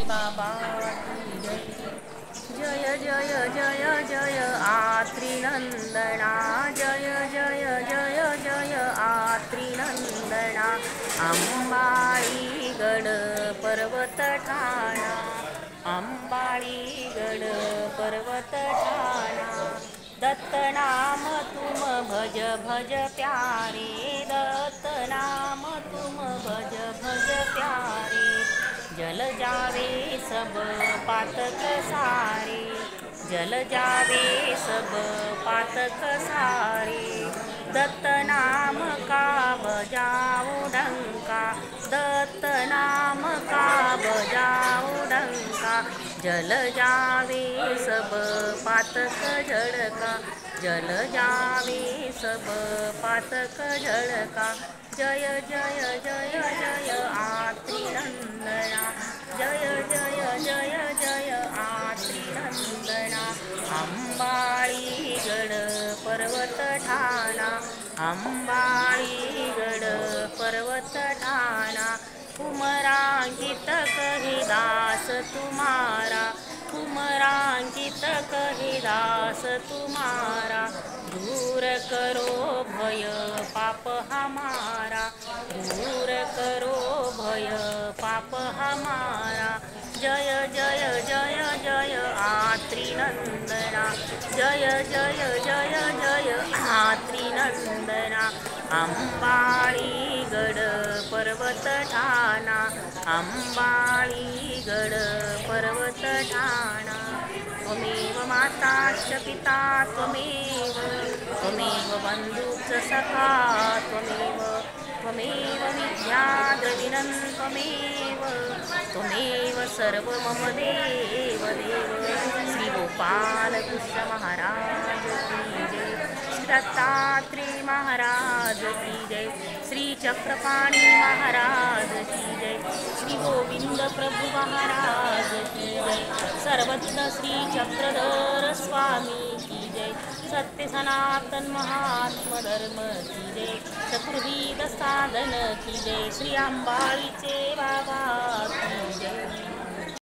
बाबा की जय जय जय जय जय आत्रिनंदना जय जय जय जय आत्रिनंदना अंबाळीगड पर्वत ठाणा अंबाळीगड पर्वत ठाणा दत्त नाम तुम भज भज प्यारे दत्त नाम तुम भज भज प्यारे जल जावे सब पातक सारे जल जावे सब पातक सारे दत्त नाम का बजाऊ डंका दत्त नाम का बजाऊ डंका जल जावे सब पातक झड़का जल जावे सब पातक झड़का जय जय जय जय आत्रिनंदना जय जय जय जय आत्रिनंदना अंबाळीगड पर्वत ठाणा अंबाळीगड पर्वत ठाणा कुमरांकित कही दास तुम्हारा कुमरांकित कही दास तुम्हारा दूर करो भय पाप हमारा दूर करो भय पाप हमारा जय जय जय जय आत्रिनंदना जय जय जय जय आत्रिनंदना अंबाळीगड पर्वत ठाणा अंबाळीगड पर्वत ठाणा त्वमेव माता च पिता त्वमेव त्वमेव बन्धुश्च सखा त्वमेव त्वमेव विद्या द्रविणं त्वमेव त्वमेव सर्व मम देव देव श्री गोपाल कृष्ण महाराज की जय श्री दत्तात्रेय महाराज की जय श्री चक्रपाणी महाराज की जय श्री गोविंद प्रभु महाराज की जय सर्वज्ञ श्री चक्रधर स्वामी की जय सत्य सनातन महात्म धर्म की जय चतुर्विध साधन की जय श्री अंबाळीचे बाबा की जय।